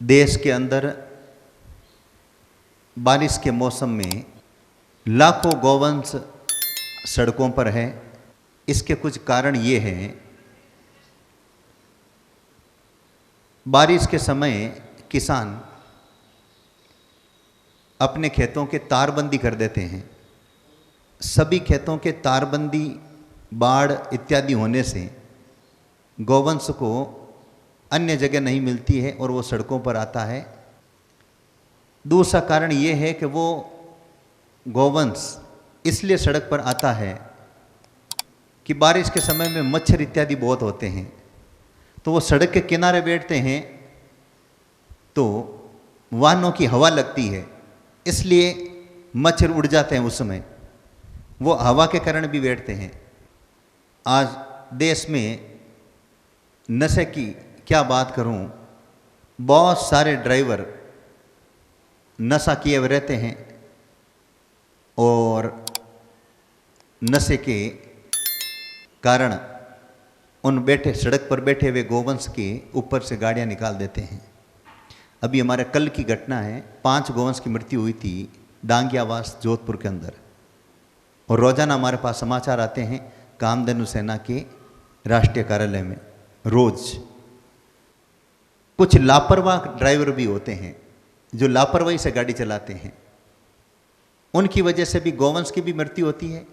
देश के अंदर बारिश के मौसम में लाखों गौवंश सड़कों पर है। इसके कुछ कारण ये हैं, बारिश के समय किसान अपने खेतों के तारबंदी कर देते हैं। सभी खेतों के तारबंदी बाढ़ इत्यादि होने से गौवंश को अन्य जगह नहीं मिलती है और वो सड़कों पर आता है। दूसरा कारण ये है कि वो गौवंश इसलिए सड़क पर आता है कि बारिश के समय में मच्छर इत्यादि बहुत होते हैं, तो वो सड़क के किनारे बैठते हैं तो वाहनों की हवा लगती है, इसलिए मच्छर उड़ जाते हैं। उस समय वो हवा के कारण भी बैठते हैं। आज देश में नशे की क्या बात करूं, बहुत सारे ड्राइवर नशा किए हुए रहते हैं और नशे के कारण उन सड़क पर बैठे हुए गौवंश के ऊपर से गाड़ियां निकाल देते हैं। अभी हमारे कल की घटना है, 5 गौवंश की मृत्यु हुई थी डांगियावास जोधपुर के अंदर। और रोजाना हमारे पास समाचार आते हैं कामधेनु सेना के राष्ट्रीय कार्यालय में। रोज कुछ लापरवाह ड्राइवर भी होते हैं जो लापरवाही से गाड़ी चलाते हैं, उनकी वजह से भी गौवंश की भी मृत्यु होती है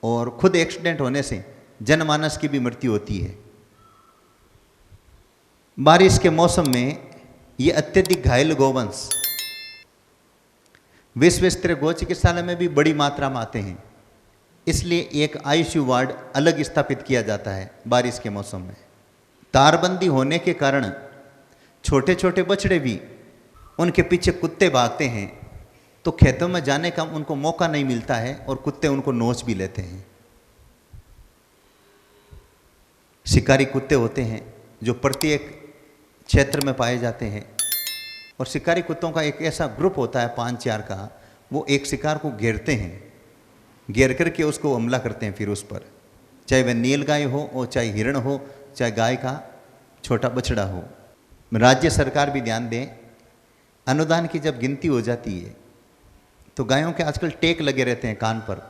और खुद एक्सीडेंट होने से जनमानस की भी मृत्यु होती है। बारिश के मौसम में ये अत्यधिक घायल गौवंश विश्व स्तरीय गौ चिकित्सालय में भी बड़ी मात्रा में आते हैं, इसलिए एक आईसीयू वार्ड अलग स्थापित किया जाता है। बारिश के मौसम में तारबंदी होने के कारण छोटे छोटे बछड़े भी उनके पीछे कुत्ते भागते हैं, तो खेतों में जाने का उनको मौका नहीं मिलता है और कुत्ते उनको नोच भी लेते हैं। शिकारी कुत्ते होते हैं जो प्रत्येक क्षेत्र में पाए जाते हैं और शिकारी कुत्तों का एक ऐसा ग्रुप होता है 5-4 का, वो एक शिकार को घेरते हैं, घेर करके उसको हमला करते हैं। फिर उस पर चाहे वह नील गाय हो और चाहे हिरण हो, चाहे गाय का छोटा बछड़ा हो। राज्य सरकार भी ध्यान दें, अनुदान की जब गिनती हो जाती है तो गायों के आजकल टेक लगे रहते हैं कान पर।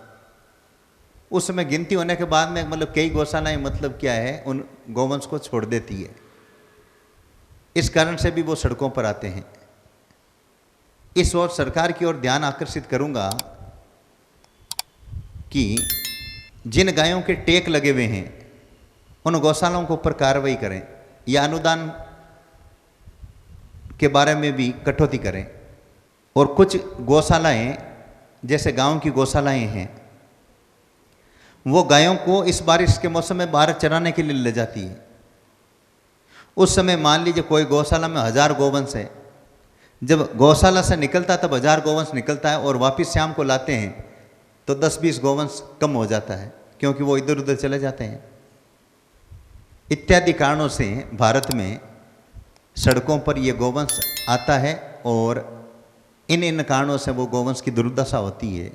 उस समय गिनती होने के बाद में मतलब कई गौशालाएं मतलब क्या है उन गौवंश को छोड़ देती है। इस कारण से भी वो सड़कों पर आते हैं। इस ओर सरकार की ओर ध्यान आकर्षित करूंगा कि जिन गायों के टेक लगे हुए हैं उन गौशालाओं के ऊपर कार्रवाई करें या अनुदान के बारे में भी कटौती करें। और कुछ गौशालाएं जैसे गांव की गौशालाएं हैं, वो गायों को इस बारिश के मौसम में बाहर चराने के लिए ले जाती है। उस समय मान लीजिए कोई गौशाला में 1000 गौवंश है, जब गौशाला से निकलता तब 1000 गौवंश निकलता है और वापस शाम को लाते हैं तो 10-20 गौवंश कम हो जाता है, क्योंकि वो इधर उधर चले जाते हैं। इत्यादि कारणों से भारत में सड़कों पर ये गौवंश आता है और इन कारणों से वो गौवंश की दुर्दशा होती है।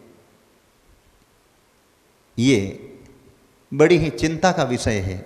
ये बड़ी ही चिंता का विषय है।